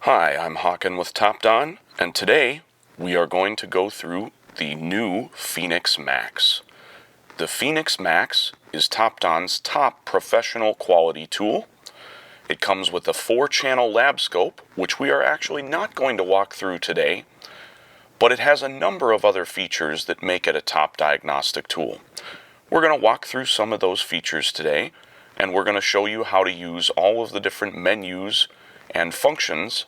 Hi, I'm Hawken with Topdon, and today we are going to go through the new Phoenix Max. The Phoenix Max is Topdon's top professional quality tool. It comes with a 4-channel lab scope, which we are actually not going to walk through today, but it has a number of other features that make it a top diagnostic tool. We're going to walk through some of those features today, and we're going to show you how to use all of the different menus and functions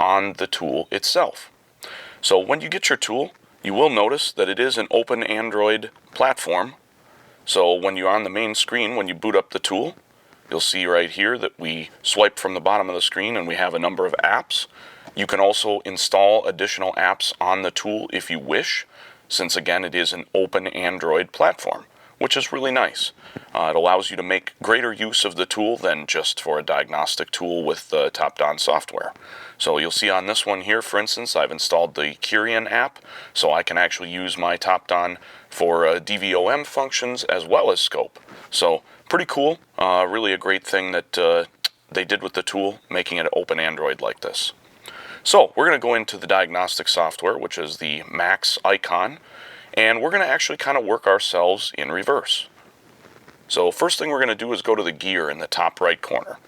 on the tool itself. So when you get your tool, you will notice that it is an open Android platform. So when you're on the main screen, when you boot up the tool, you'll see right here that we swipe from the bottom of the screen and we have a number of apps. You can also install additional apps on the tool if you wish, since again it is an open Android platform, which is really nice. It allows you to make greater use of the tool than just for a diagnostic tool with the Topdon software. So you'll see on this one here, for instance, I've installed the Curian app, so I can actually use my Topdon for DVOM functions as well as scope. So pretty cool, really a great thing that they did with the tool, making it open Android like this. So we're going to go into the diagnostic software, which is the Max icon, and we're going to actually kind of work ourselves in reverse. So first thing we're going to do is go to the gear in the top right corner.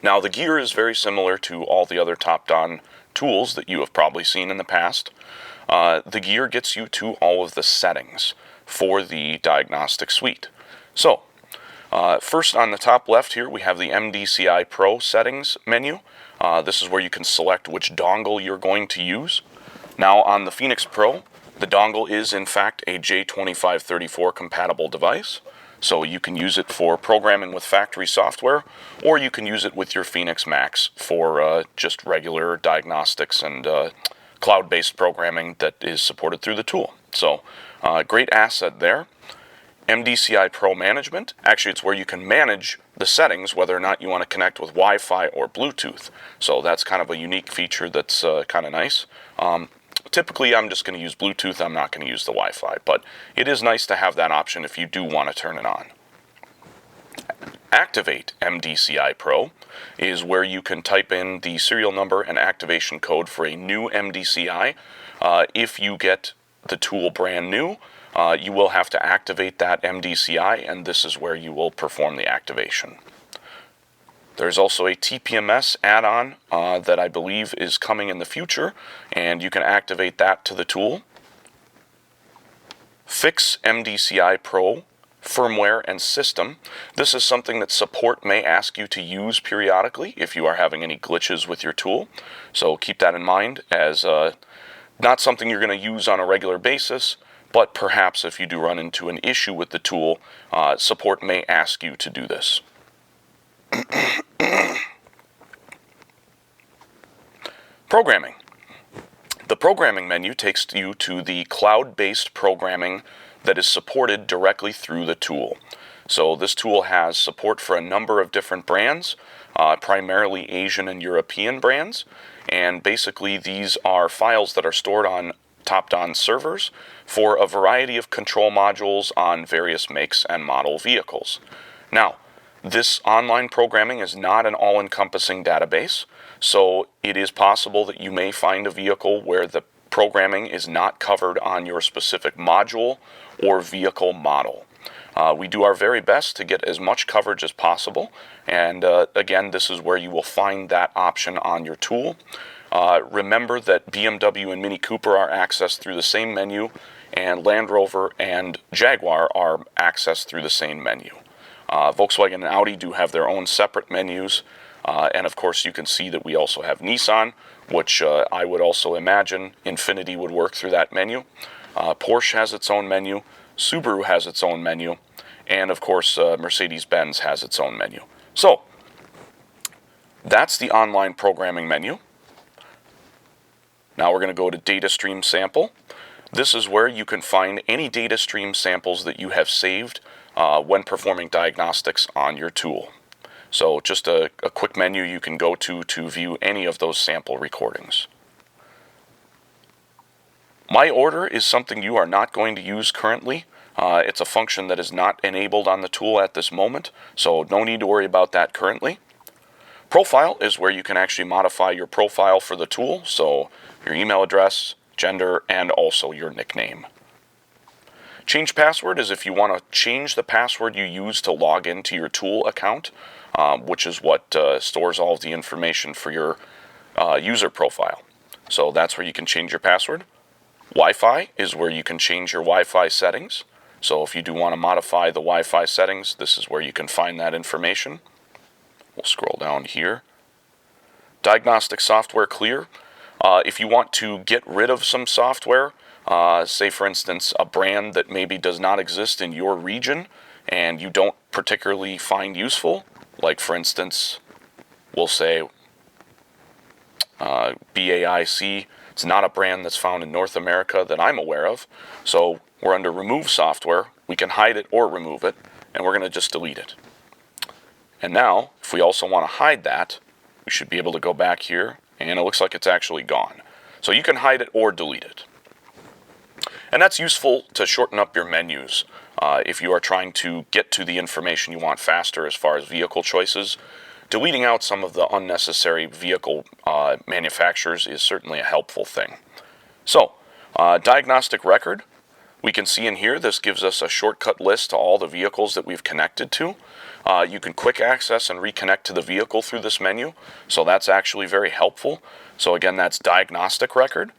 Now the gear is very similar to all the other Topdon tools that you have probably seen in the past. The gear gets you to all of the settings for the diagnostic suite. So first on the top left here we have the MDCI Pro settings menu. This is where you can select which dongle you're going to use. Now on the Phoenix Pro, the dongle is in fact a J2534 compatible device. So you can use it for programming with factory software, or you can use it with your Phoenix Max for just regular diagnostics and cloud-based programming that is supported through the tool. So great asset there. MDCI Pro Management, actually it's where you can manage the settings whether or not you want to connect with Wi-Fi or Bluetooth. So that's kind of a unique feature that's kind of nice. Typically I'm just going to use Bluetooth, I'm not going to use the Wi-Fi, but it is nice to have that option if you do want to turn it on. Activate MDCI Pro is where you can type in the serial number and activation code for a new MDCI. If you get the tool brand new, you will have to activate that MDCI, and this is where you will perform the activation. There's also a TPMS add-on that I believe is coming in the future, and you can activate that to the tool. Fix MDCI Pro firmware and system. This is something that support may ask you to use periodically if you are having any glitches with your tool. So keep that in mind as not something you're going to use on a regular basis, but perhaps if you do run into an issue with the tool, support may ask you to do this. Programming. The programming menu takes you to the cloud-based programming that is supported directly through the tool. So this tool has support for a number of different brands, primarily Asian and European brands, and basically these are files that are stored on Topdon servers for a variety of control modules on various makes and model vehicles. Now, this online programming is not an all-encompassing database, so it is possible that you may find a vehicle where the programming is not covered on your specific module or vehicle model. We do our very best to get as much coverage as possible, and again, this is where you will find that option on your tool. Remember that BMW and Mini Cooper are accessed through the same menu, and Land Rover and Jaguar are accessed through the same menu. Volkswagen and Audi do have their own separate menus, and of course you can see that we also have Nissan, which I would also imagine Infiniti would work through that menu. Porsche has its own menu, Subaru has its own menu, and of course Mercedes-Benz has its own menu. So that's the online programming menu. Now we're going to go to Data Stream Sample. This is where you can find any data stream samples that you have saved when performing diagnostics on your tool. So just a quick menu you can go to view any of those sample recordings. My order is something you are not going to use currently. It's a function that is not enabled on the tool at this moment, so no need to worry about that currently. Profile is where you can actually modify your profile for the tool, so your email address, gender, and also your nickname. Change password is if you want to change the password you use to log into your tool account, which is what stores all of the information for your user profile. So that's where you can change your password. Wi-Fi is where you can change your Wi-Fi settings. So if you do want to modify the Wi-Fi settings, this is where you can find that information. We'll scroll down here. Diagnostic software clear. If you want to get rid of some software, say for instance a brand that maybe does not exist in your region and you don't particularly find useful, like for instance we'll say BAIC, it's not a brand that's found in North America that I'm aware of, so we're under remove software. We can hide it or remove it, and we're going to just delete it. And now if we also want to hide that, we should be able to go back here, and it looks like it's actually gone. So you can hide it or delete it. And that's useful to shorten up your menus. If you are trying to get to the information you want faster as far as vehicle choices, deleting out some of the unnecessary vehicle manufacturers is certainly a helpful thing. So, diagnostic record, we can see in here this gives us a shortcut list to all the vehicles that we've connected to. You can quick access and reconnect to the vehicle through this menu, so that's actually very helpful. So again, that's diagnostic record.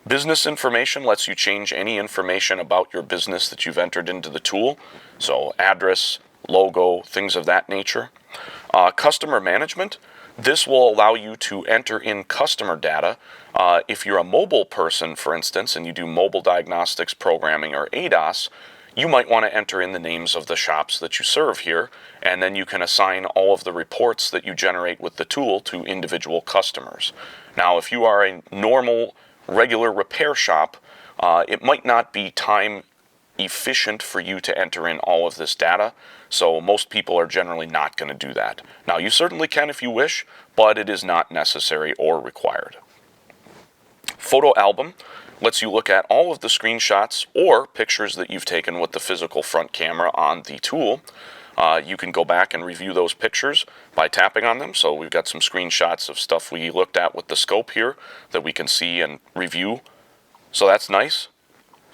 Business information lets you change any information about your business that you've entered into the tool, so address, logo, things of that nature. Customer management, this will allow you to enter in customer data. If you're a mobile person, for instance, and you do mobile diagnostics programming or ADAS, you might want to enter in the names of the shops that you serve here, and then you can assign all of the reports that you generate with the tool to individual customers. Now, if you are a normal, regular repair shop, it might not be time efficient for you to enter in all of this data, so most people are generally not going to do that. Now, you certainly can if you wish, but it is not necessary or required. Photo album lets you look at all of the screenshots or pictures that you've taken with the physical front camera on the tool. You can go back and review those pictures by tapping on them. So we've got some screenshots of stuff we looked at with the scope here that we can see and review. So that's nice.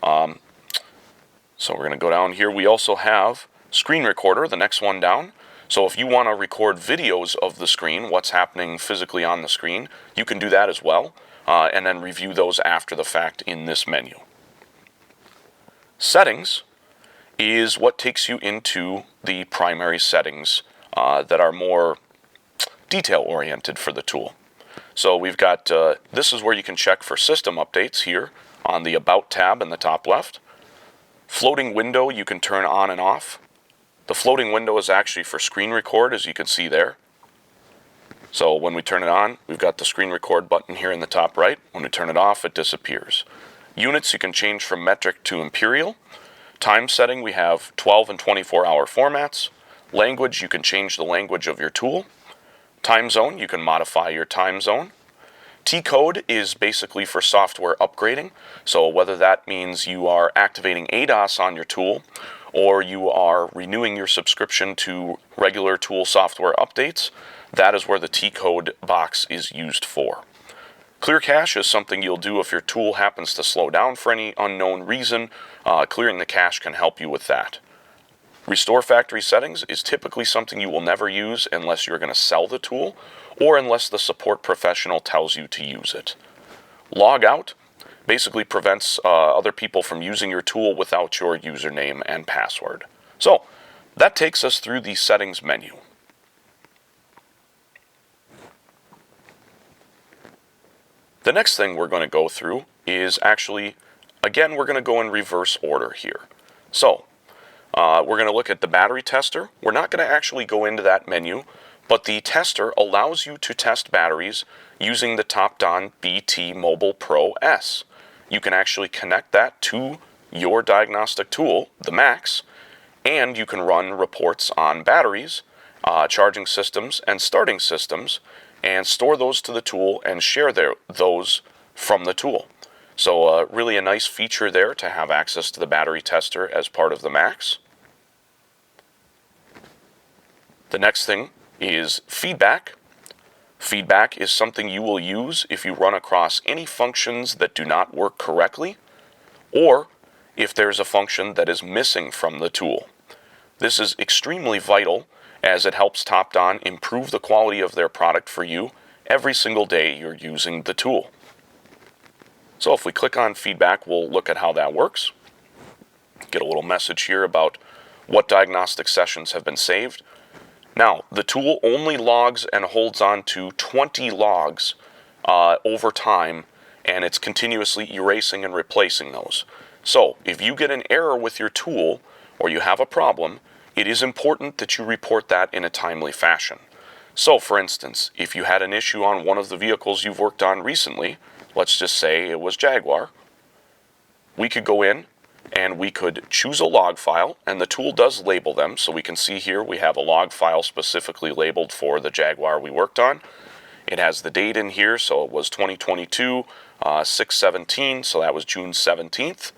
So we're going to go down here. We also have screen recorder, the next one down. So if you want to record videos of the screen, what's happening physically on the screen, you can do that as well. And then review those after the fact in this menu. Settings is what takes you into the primary settings that are more detail-oriented for the tool. So we've got, this is where you can check for system updates here on the About tab in the top left. Floating window you can turn on and off. The floating window is actually for screen record, as you can see there. So when we turn it on, we've got the screen record button here in the top right. When we turn it off, it disappears. Units you can change from metric to imperial. Time setting, we have 12 and 24-hour formats. Language, you can change the language of your tool. Time zone, you can modify your time zone. T-code is basically for software upgrading. So whether that means you are activating ADAS on your tool or you are renewing your subscription to regular tool software updates, that is where the T-code box is used for. Clear cache is something you'll do if your tool happens to slow down for any unknown reason. Clearing the cache can help you with that. Restore factory settings is typically something you will never use unless you're going to sell the tool or unless the support professional tells you to use it. Log out basically prevents other people from using your tool without your username and password. So that takes us through the settings menu. The next thing we're going to go through is actually, again, we're going to go in reverse order here. So, we're going to look at the battery tester. We're not going to actually go into that menu, but the tester allows you to test batteries using the Topdon BT Mobile Pro S. You can actually connect that to your diagnostic tool, the Max, and you can run reports on batteries, charging systems, and starting systems, and store those to the tool and share those from the tool. So really a nice feature there to have access to the battery tester as part of the Max. The next thing is feedback. Feedback is something you will use if you run across any functions that do not work correctly, or if there's a function that is missing from the tool. This is extremely vital as it helps Topdon improve the quality of their product for you every single day you're using the tool. So if we click on feedback, we'll look at how that works. Get a little message here about what diagnostic sessions have been saved. Now, the tool only logs and holds on to 20 logs over time, and it's continuously erasing and replacing those. So, if you get an error with your tool, or you have a problem, it is important that you report that in a timely fashion. So, for instance, if you had an issue on one of the vehicles you've worked on recently, let's just say it was Jaguar, we could go in and we could choose a log file, and the tool does label them, so we can see here we have a log file specifically labeled for the Jaguar we worked on. It has the date in here, so it was 2022, 6/17, so that was June 17th.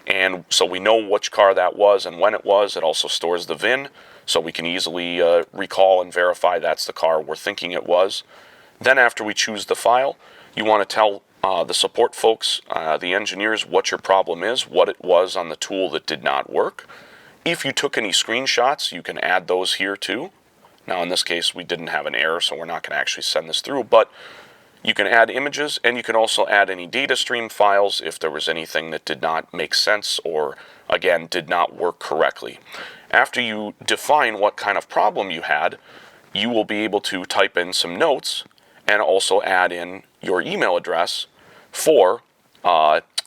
And so we know which car that was and when it was. It also stores the VIN, so we can easily recall and verify that's the car we're thinking it was. Then after we choose the file, you want to tell the support folks, the engineers, what your problem is, what it was on the tool that did not work. If you took any screenshots, you can add those here too. Now in this case we didn't have an error, so we're not going to actually send this through, but you can add images, and you can also add any data stream files if there was anything that did not make sense or, again, did not work correctly. After you define what kind of problem you had, you will be able to type in some notes and also add in your email address for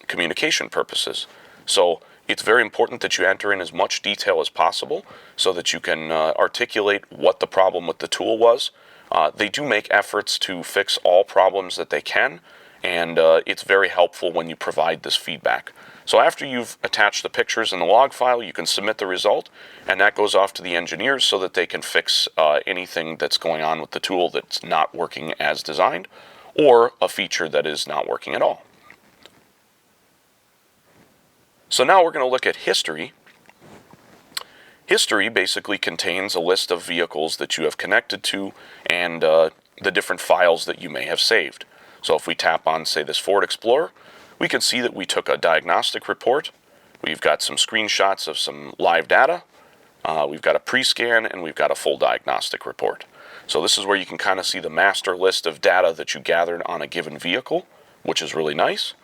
communication purposes. So it's very important that you enter in as much detail as possible so that you can articulate what the problem with the tool was. They do make efforts to fix all problems that they can, and it's very helpful when you provide this feedback. So after you've attached the pictures in the log file, you can submit the result, and that goes off to the engineers so that they can fix anything that's going on with the tool that's not working as designed, or a feature that is not working at all. So now we're going to look at history. History basically contains a list of vehicles that you have connected to and the different files that you may have saved. So if we tap on, say, this Ford Explorer, we can see that we took a diagnostic report. We've got some screenshots of some live data. We've got a pre-scan, and we've got a full diagnostic report. So this is where you can kind of see the master list of data that you gathered on a given vehicle, which is really nice.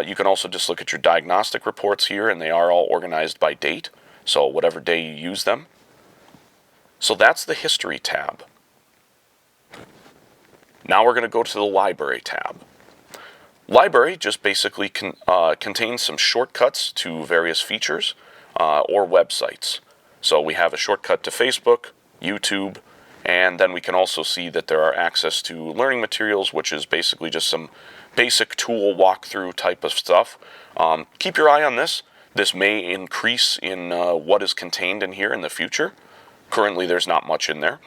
You can also just look at your diagnostic reports here, and they are all organized by date, so whatever day you use them. So that's the History tab. Now we're going to go to the Library tab. Library just basically contains some shortcuts to various features or websites. So we have a shortcut to Facebook, YouTube, and then we can also see that there are access to learning materials, which is basically just some basic tool walkthrough type of stuff. Keep your eye on this. This may increase in what is contained in here in the future. Currently there's not much in there.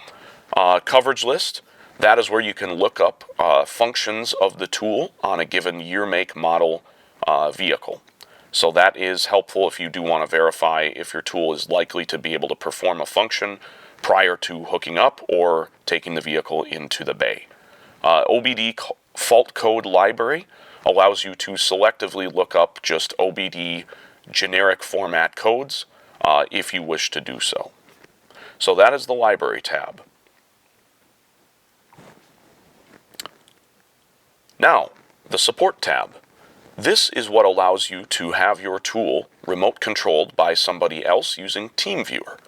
Coverage list, that is where you can look up functions of the tool on a given year, make, model vehicle. So that is helpful if you do want to verify if your tool is likely to be able to perform a function prior to hooking up or taking the vehicle into the bay. OBD fault code library allows you to selectively look up just OBD generic format codes if you wish to do so. So that is the Library tab. Now, the Support tab. This is what allows you to have your tool remote controlled by somebody else using TeamViewer.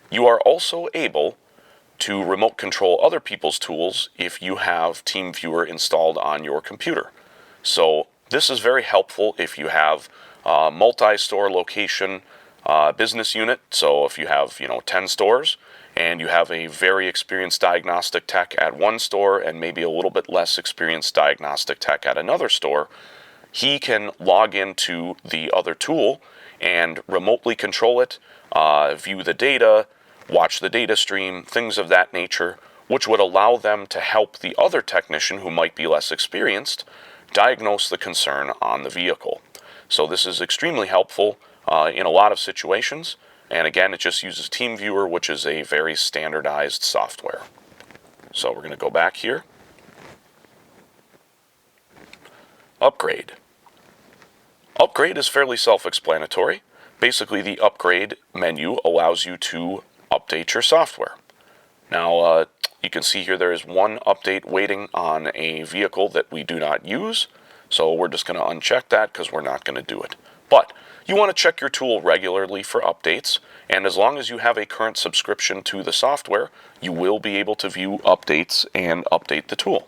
You are also able to remote control other people's tools if you have TeamViewer installed on your computer. So this is very helpful if you have a multi-store location business unit. So if you have 10 stores and you have a very experienced diagnostic tech at one store and maybe a little bit less experienced diagnostic tech at another store, he can log into the other tool and remotely control it, view the data, watch the data stream, things of that nature, which would allow them to help the other technician who might be less experienced diagnose the concern on the vehicle. So this is extremely helpful in a lot of situations, and again, it just uses TeamViewer, which is a very standardized software. So we're going to go back here. Upgrade. Upgrade is fairly self-explanatory. Basically, the upgrade menu allows you to update your software. Now, you can see here there is one update waiting on a vehicle that we do not use. So we're just going to uncheck that because we're not going to do it. But you want to check your tool regularly for updates. And as long as you have a current subscription to the software, you will be able to view updates and update the tool.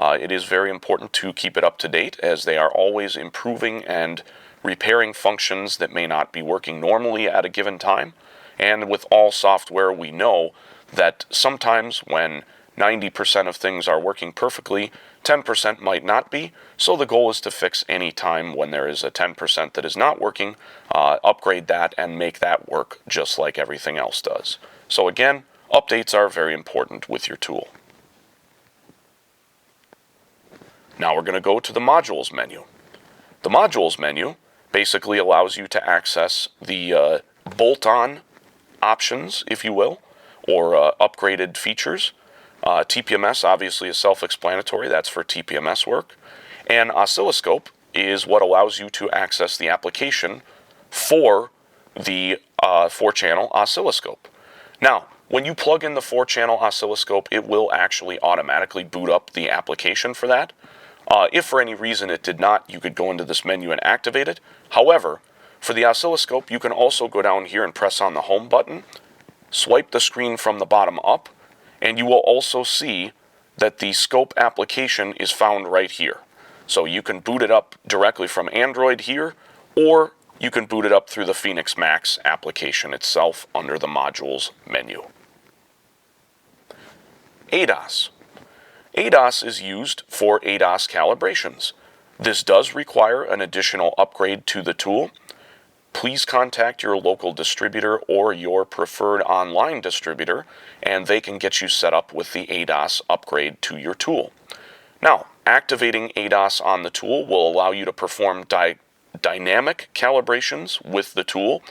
It is very important to keep it up to date as they are always improving and repairing functions that may not be working normally at a given time. And with all software, we know that sometimes when 90% of things are working perfectly, 10% might not be. So the goal is to fix any time when there is a 10% that is not working, upgrade that and make that work just like everything else does. So again, updates are very important with your tool. Now we're going to go to the Modules menu. The Modules menu basically allows you to access the bolt-on options, if you will, or upgraded features. TPMS obviously is self-explanatory. That's for TPMS work. And oscilloscope is what allows you to access the application for the 4-channel oscilloscope. Now, when you plug in the 4-channel oscilloscope, it will actually automatically boot up the application for that. If for any reason it did not, you could go into this menu and activate it. However, for the oscilloscope, you can also go down here and press on the home button, swipe the screen from the bottom up, and you will also see that the scope application is found right here. So you can boot it up directly from Android here, or you can boot it up through the Phoenix Max application itself under the Modules menu. ADAS. ADAS is used for ADAS calibrations. This does require an additional upgrade to the tool. Please contact your local distributor or your preferred online distributor, and they can get you set up with the ADAS upgrade to your tool. Now, activating ADAS on the tool will allow you to perform dynamic calibrations with the tool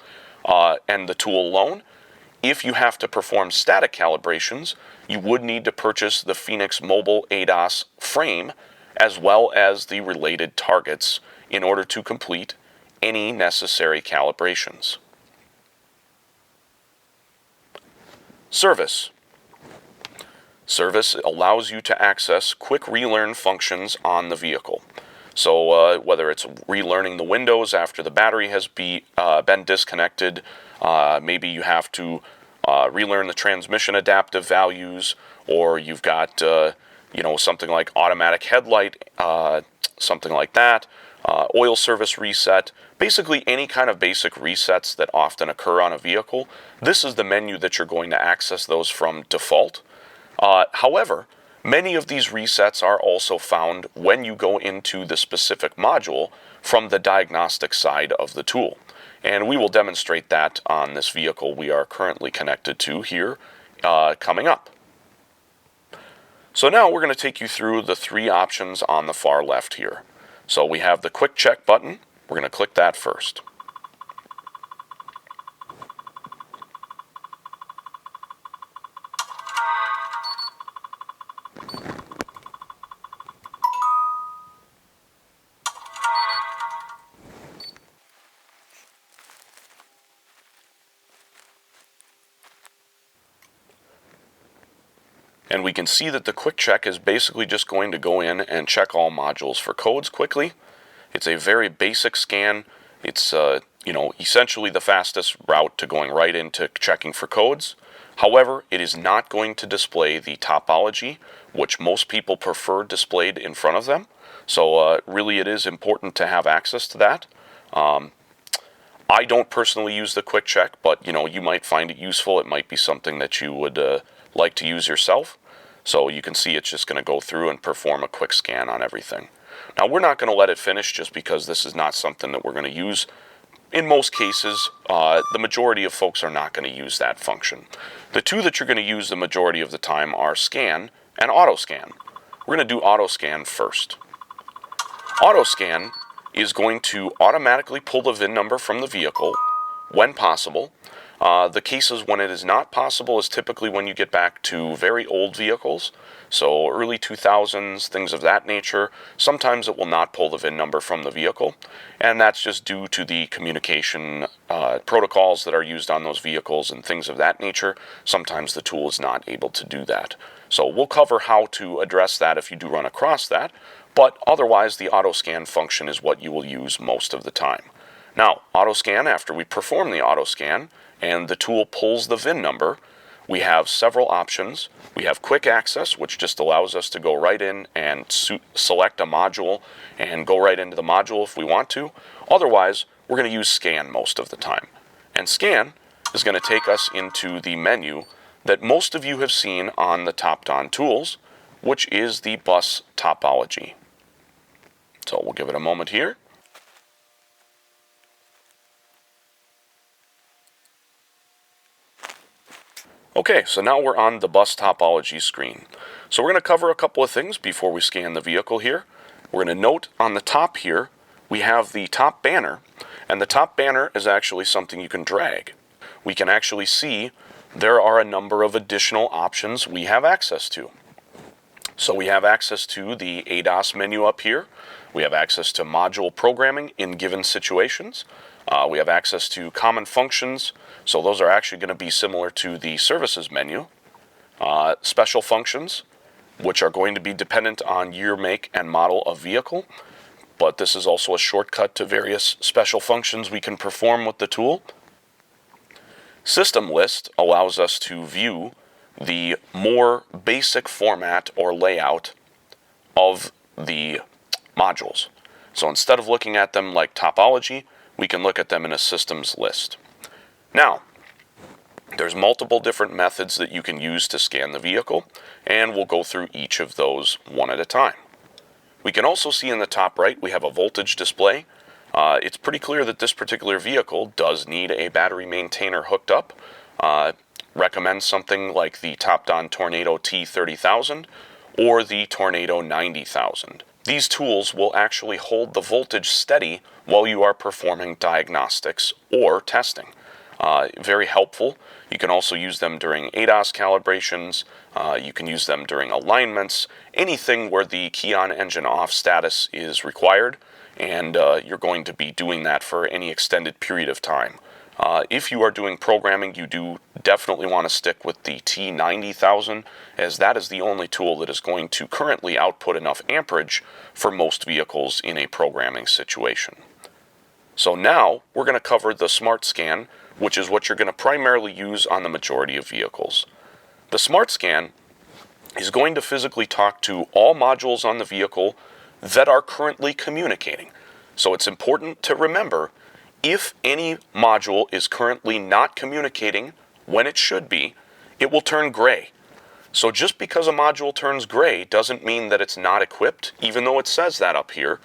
and the tool alone. If you have to perform static calibrations, you would need to purchase the Phoenix Mobile ADAS frame as well as the related targets in order to complete any necessary calibrations. Service. Service allows you to access quick relearn functions on the vehicle. So whether it's relearning the windows after the battery has been disconnected, maybe you have to relearn the transmission adaptive values, or you've got something like automatic headlight, something like that, oil service reset, basically any kind of basic resets that often occur on a vehicle. This is the menu that you're going to access those from default. However, many of these resets are also found when you go into the specific module from the diagnostic side of the tool. And we will demonstrate that on this vehicle we are currently connected to here coming up. So now we're going to take you through the 3 options on the far left here. So we have the quick check button. We're going to click that first. And we can see that the quick check is basically just going to go in and check all modules for codes quickly. It's a very basic scan. It's essentially the fastest route to going right into checking for codes. However, it is not going to display the topology, which most people prefer displayed in front of them. So really it is important to have access to that. I don't personally use the quick check, but you might find it useful. It might be something that you would like to use yourself. So you can see it's just going to go through and perform a quick scan on everything. Now we're not going to let it finish just because this is not something that we're going to use. In most cases, the majority of folks are not going to use that function. The 2 that you're going to use the majority of the time are scan and autoscan. We're going to do autoscan first. Autoscan is going to automatically pull the VIN number from the vehicle when possible. The cases when it is not possible is typically when you get back to very old vehicles, so early 2000s, things of that nature. Sometimes it will not pull the VIN number from the vehicle, and that's just due to the communication protocols that are used on those vehicles and things of that nature. Sometimes the tool is not able to do that. So we'll cover how to address that if you do run across that, but otherwise the Autoscan function is what you will use most of the time. Now, Autoscan, after we perform the Autoscan, and the tool pulls the VIN number, we have several options. We have quick access, which just allows us to go right in and select a module and go right into the module if we want to. Otherwise, we're going to use scan most of the time. And scan is going to take us into the menu that most of you have seen on the Topdon tools, which is the bus topology. So we'll give it a moment here. Okay, so now we're on the bus topology screen. So we're going to cover a couple of things before we scan the vehicle here. We're going to note on the top here, we have the top banner, and the top banner is actually something you can drag. We can actually see there are a number of additional options we have access to. So we have access to the ADAS menu up here. We have access to module programming in given situations. We have access to common functions, so those are actually going to be similar to the services menu. Special functions, which are going to be dependent on year, make, and model of vehicle, but this is also a shortcut to various special functions we can perform with the tool. System list allows us to view the more basic format or layout of the modules. So instead of looking at them like topology, we can look at them in a systems list. Now, there's multiple different methods that you can use to scan the vehicle, and we'll go through each of those one at a time. We can also see in the top right we have a voltage display. It's pretty clear that this particular vehicle does need a battery maintainer hooked up. Recommend something like the Topdon Tornado T30,000 or the Tornado 90,000. These tools will actually hold the voltage steady while you are performing diagnostics or testing. Very helpful. You can also use them during ADAS calibrations. You can use them during alignments, anything where the key on engine off status is required, and you're going to be doing that for any extended period of time. If you are doing programming, you do definitely want to stick with the T90,000, as that is the only tool that is going to currently output enough amperage for most vehicles in a programming situation. So now we're going to cover the Smart Scan, which is what you're going to primarily use on the majority of vehicles. The Smart Scan is going to physically talk to all modules on the vehicle that are currently communicating. So it's important to remember, if any module is currently not communicating when it should be, it will turn gray. So just because a module turns gray doesn't mean that it's not equipped, even though it says that up here.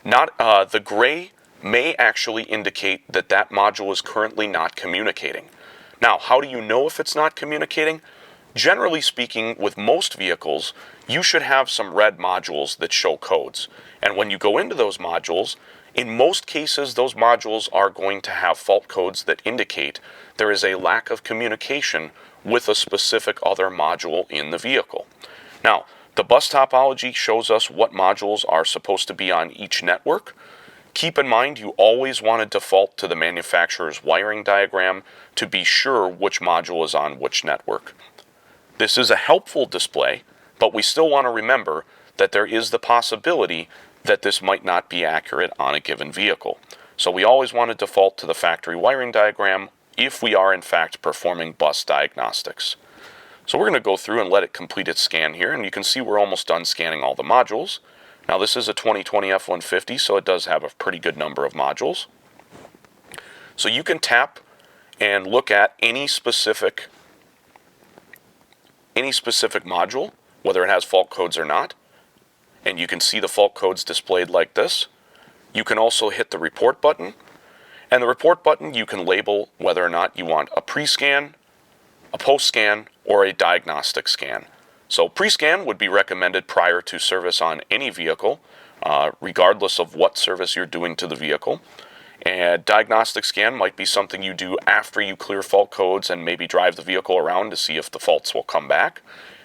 The gray may actually indicate that that module is currently not communicating. Now, how do you know if it's not communicating? Generally speaking, with most vehicles, you should have some red modules that show codes. And when you go into those modules, in most cases, those modules are going to have fault codes that indicate there is a lack of communication with a specific other module in the vehicle. Now, the bus topology shows us what modules are supposed to be on each network. Keep in mind, you always want to default to the manufacturer's wiring diagram to be sure which module is on which network. This is a helpful display, but we still want to remember that there is the possibility that this might not be accurate on a given vehicle. So we always want to default to the factory wiring diagram if we are in fact performing bus diagnostics. So we're going to go through and let it complete its scan here, and you can see we're almost done scanning all the modules. Now this is a 2020 F-150, so it does have a pretty good number of modules. So you can tap and look at any specific module, whether it has fault codes or not, and you can see the fault codes displayed like this. You can also hit the report button, and the report button you can label whether or not you want a pre-scan, a post-scan, or a diagnostic scan. So pre-scan would be recommended prior to service on any vehicle, regardless of what service you're doing to the vehicle. A diagnostic scan might be something you do after you clear fault codes and maybe drive the vehicle around to see if the faults will come back.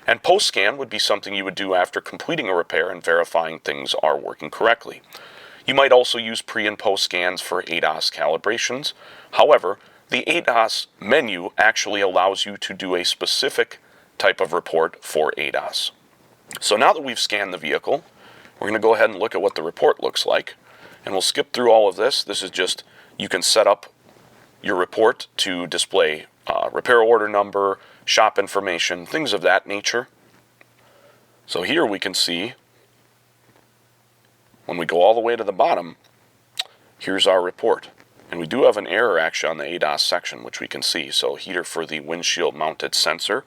And post-scan would be something you would do after completing a repair and verifying things are working correctly. You might also use pre- and post-scans for ADAS calibrations. However, the ADAS menu actually allows you to do a specific type of report for ADAS. So now that we've scanned the vehicle, we're going to go ahead and look at what the report looks like. And we'll skip through all of this. This is just, you can set up your report to display repair order number, shop information, things of that nature. So here we can see, when we go all the way to the bottom, here's our report. And we do have an error actually on the ADAS section, which we can see. So heater for the windshield mounted sensor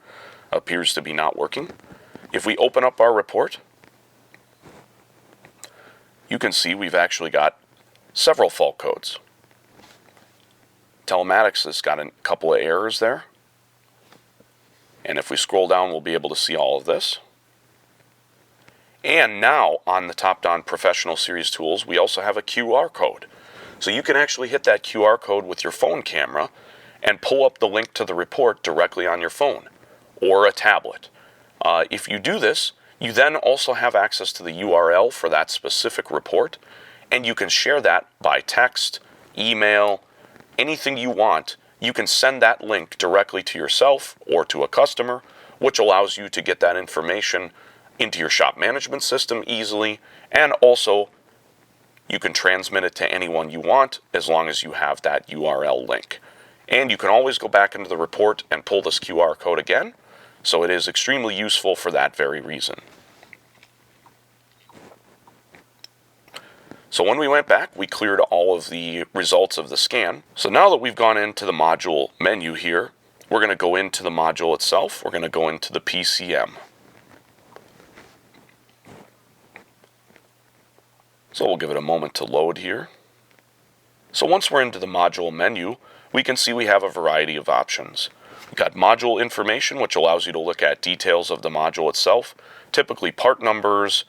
appears to be not working. If we open up our report, you can see we've actually got several fault codes. Telematics has got a couple of errors there. And if we scroll down, we'll be able to see all of this. And now on the Topdon Professional Series tools, we also have a QR code. So you can actually hit that QR code with your phone camera and pull up the link to the report directly on your phone or a tablet. If you do this, you then also have access to the URL for that specific report, and you can share that by text, email, anything you want. You can send that link directly to yourself or to a customer, which allows you to get that information into your shop management system easily, and also you can transmit it to anyone you want as long as you have that URL link. And you can always go back into the report and pull this QR code again, so it is extremely useful for that very reason. So when we went back, we cleared all of the results of the scan. So now that we've gone into the module menu here, we're going to go into the module itself. We're going to go into the PCM. So we'll give it a moment to load here. So once we're into the module menu, we can see we have a variety of options. We've got module information, which allows you to look at details of the module itself, typically part numbers,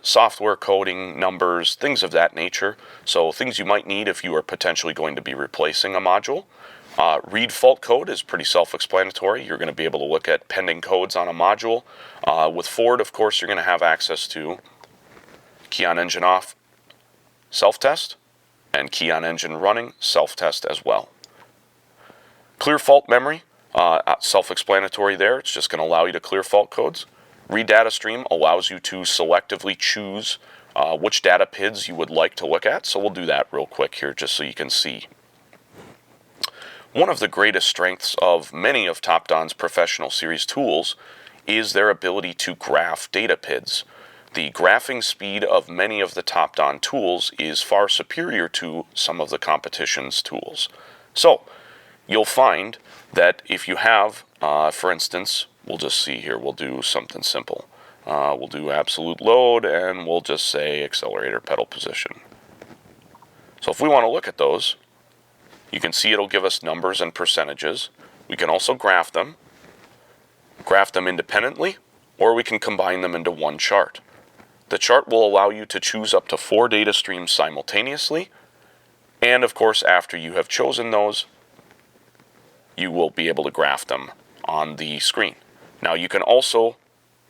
software coding numbers, things of that nature. So things you might need if you are potentially going to be replacing a module. Read fault code is pretty self-explanatory. You're going to be able to look at pending codes on a module. With Ford, of course, you're going to have access to key on engine off, self-test, and key on engine running, self-test as well. Clear fault memory, self-explanatory there. It's just going to allow you to clear fault codes. Read data stream allows you to selectively choose which data PIDs you would like to look at. So we'll do that real quick here just so you can see. One of the greatest strengths of many of Topdon's Professional Series tools is their ability to graph data PIDs. The graphing speed of many of the Topdon tools is far superior to some of the competition's tools. So you'll find that if you have, for instance, we'll just see here, we'll do something simple. We'll do absolute load and we'll just say accelerator pedal position. So if we want to look at those, you can see it'll give us numbers and percentages. We can also graph them independently, or we can combine them into one chart. The chart will allow you to choose up to 4 data streams simultaneously, and of course after you have chosen those, you will be able to graph them on the screen. Now you can also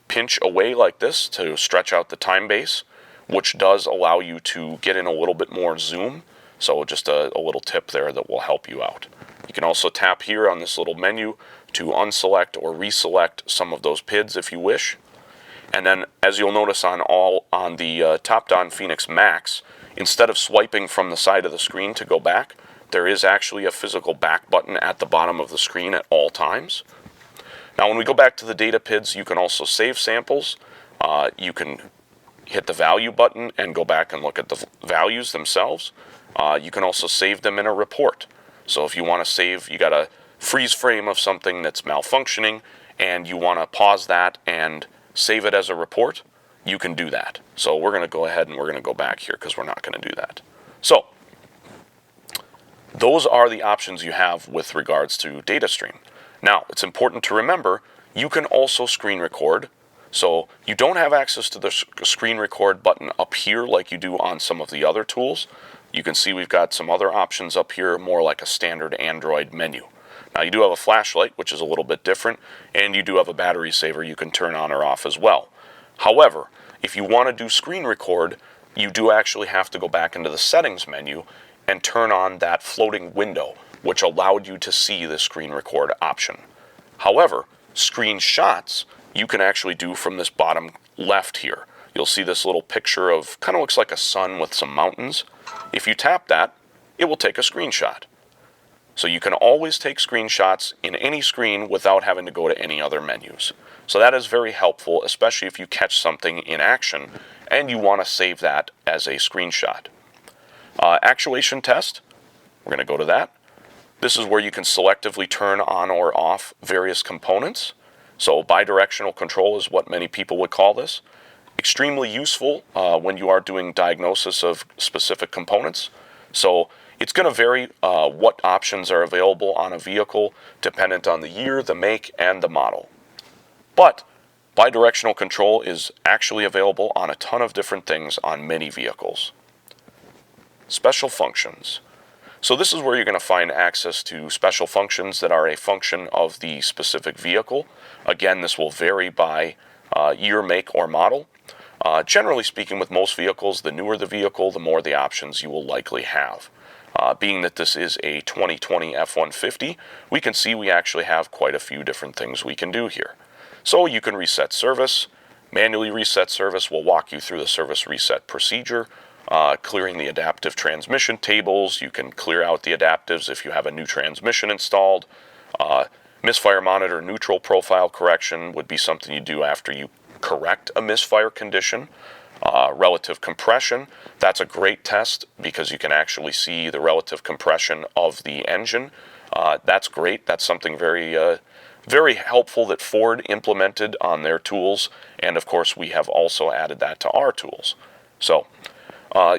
pinch away like this to stretch out the time base, which does allow you to get in a little bit more zoom. So just a little tip there that will help you out. You can also tap here on this little menu to unselect or reselect some of those PIDs if you wish. And then, as you'll notice on the Topdon Phoenix Max, instead of swiping from the side of the screen to go back, there is actually a physical back button at the bottom of the screen at all times. Now, when we go back to the data PIDs, you can also save samples. You can hit the value button and go back and look at the values themselves. You can also save them in a report. So if you want to save, you got a freeze frame of something that's malfunctioning, and you want to pause that and save it as a report, you can do that. So we're going to go ahead and we're going to go back here because we're not going to do that. So those are the options you have with regards to data stream. Now, it's important to remember, you can also screen record. So you don't have access to the screen record button up here like you do on some of the other tools. you can see we've got some other options up here, more like a standard Android menu. Now you do have a flashlight, which is a little bit different, and you do have a battery saver you can turn on or off as well. However, if you want to do screen record, you do actually have to go back into the settings menu and turn on that floating window, which allowed you to see the screen record option. However, screenshots you can actually do from this bottom left here. You'll see this little picture of, kind of looks like a sun with some mountains. If you tap that, it will take a screenshot. So you can always take screenshots in any screen without having to go to any other menus. So that is very helpful, especially if you catch something in action and you want to save that as a screenshot. Actuation test, we're going to go to that. This is where you can selectively turn on or off various components. So bidirectional control is what many people would call this. Extremely useful when you are doing diagnosis of specific components. So it's going to vary what options are available on a vehicle dependent on the year, the make, and the model. But bidirectional control is actually available on a ton of different things on many vehicles. Special functions. So this is where you're going to find access to special functions that are a function of the specific vehicle. Again, this will vary by year, make, or model. Generally speaking, with most vehicles, the newer the vehicle, the more the options you will likely have. Being that this is a 2020 F-150, we can see we actually have quite a few different things we can do here. So you can reset service, manually reset service. We'll walk you through the service reset procedure. Clearing the adaptive transmission tables. You can clear out the adaptives if you have a new transmission installed. Misfire monitor neutral profile correction would be something you do after you correct a misfire condition. Relative compression, that's a great test because you can actually see the relative compression of the engine. That's great. That's something very helpful that Ford implemented on their tools, and of course we have also added that to our tools. So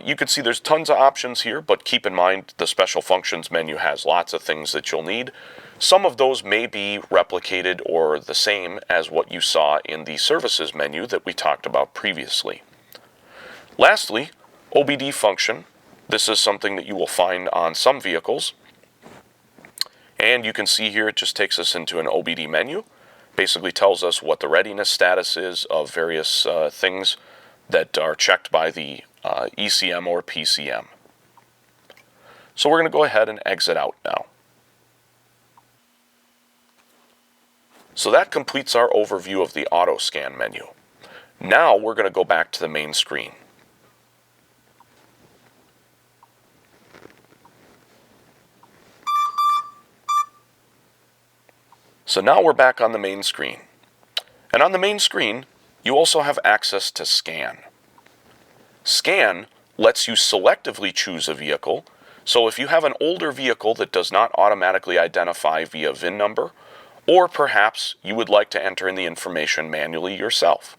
you can see there's tons of options here, but keep in mind the special functions menu has lots of things that you'll need. Some of those may be replicated or the same as what you saw in the services menu that we talked about previously. Lastly, OBD function. This is something that you will find on some vehicles. And you can see here it just takes us into an OBD menu. Basically tells us what the readiness status is of various things that are checked by the ECM or PCM. So we're going to go ahead and exit out now. So that completes our overview of the Autoscan menu. Now we're going to go back to the main screen. So now we're back on the main screen. And on the main screen, you also have access to Scan. Scan lets you selectively choose a vehicle. So if you have an older vehicle that does not automatically identify via VIN number, or perhaps you would like to enter in the information manually yourself,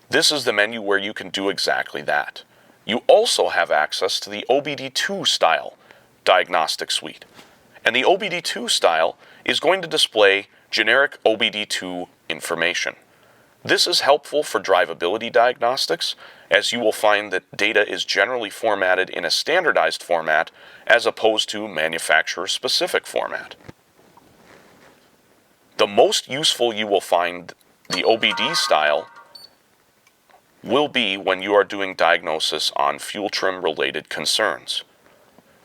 this is the menu where you can do exactly that. You also have access to the OBD2 style diagnostic suite. And the OBD2 style is going to display generic OBD2 information. This is helpful for drivability diagnostics, as you will find that data is generally formatted in a standardized format as opposed to manufacturer-specific format. The most useful you will find the OBD style will be when you are doing diagnosis on fuel trim related concerns.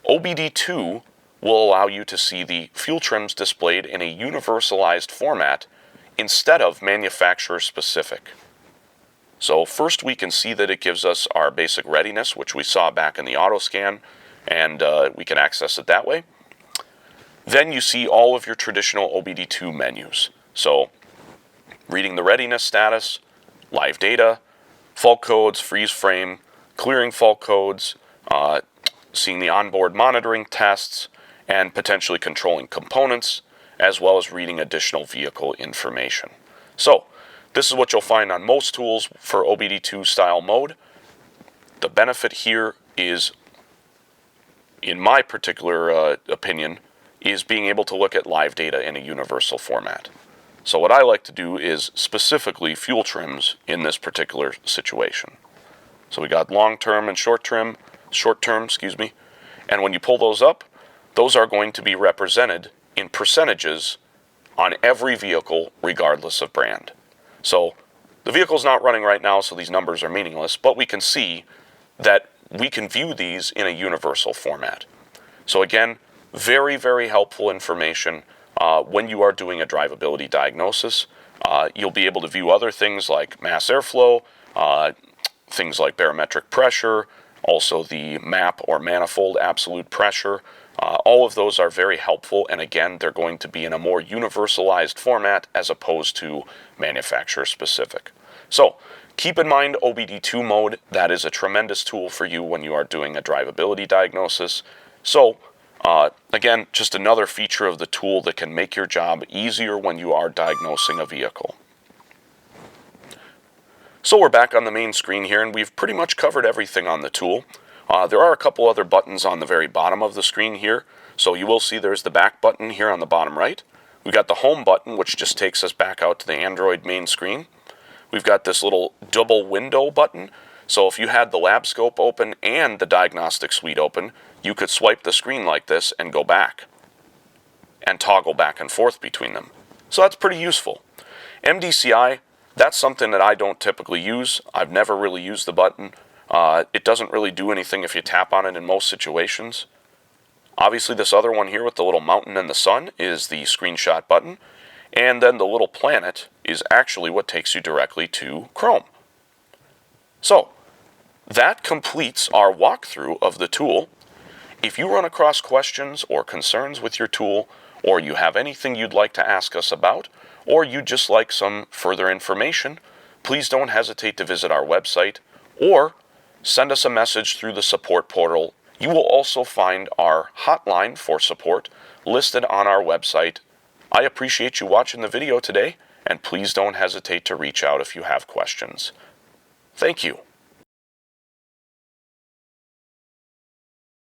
OBD2 will allow you to see the fuel trims displayed in a universalized format instead of manufacturer specific. So first we can see that it gives us our basic readiness, which we saw back in the Autoscan, and we can access it that way. Then you see all of your traditional OBD2 menus. So reading the readiness status, live data, fault codes, freeze frame, clearing fault codes, seeing the onboard monitoring tests, and potentially controlling components, as well as reading additional vehicle information. So this is what you'll find on most tools for OBD2 style mode. The benefit here is, in my particular opinion, is being able to look at live data in a universal format. So what I like to do is specifically fuel trims in this particular situation. So we got long-term and short-term, And when you pull those up, those are going to be represented in percentages on every vehicle, regardless of brand. So the vehicle's not running right now, so these numbers are meaningless, but we can see that we can view these in a universal format. So again, very, very helpful information when you are doing a drivability diagnosis. You'll be able to view other things like mass airflow, things like barometric pressure, also the map or manifold absolute pressure. All of those are very helpful, and again, they're going to be in a more universalized format as opposed to manufacturer specific. So keep in mind OBD2 mode. That is a tremendous tool for you when you are doing a drivability diagnosis. So again, just another feature of the tool that can make your job easier when you are diagnosing a vehicle. So we're back on the main screen here, and we've pretty much covered everything on the tool. There are a couple other buttons on the very bottom of the screen here. So you will see there's the back button here on the bottom right. We've got the home button, which just takes us back out to the Android main screen. We've got this little double window button. So if you had the lab scope open and the diagnostic suite open, you could swipe the screen like this and go back and toggle back and forth between them. So that's pretty useful. MDCI, that's something that I don't typically use. I've never really used the button. It doesn't really do anything if you tap on it in most situations. Obviously this other one here with the little mountain and the sun is the screenshot button. And then the little planet is actually what takes you directly to Chrome. So that completes our walkthrough of the tool. If you run across questions or concerns with your tool, or you have anything you'd like to ask us about, or you'd just like some further information, please don't hesitate to visit our website or send us a message through the support portal. You will also find our hotline for support listed on our website. I appreciate you watching the video today, and please don't hesitate to reach out if you have questions. Thank you.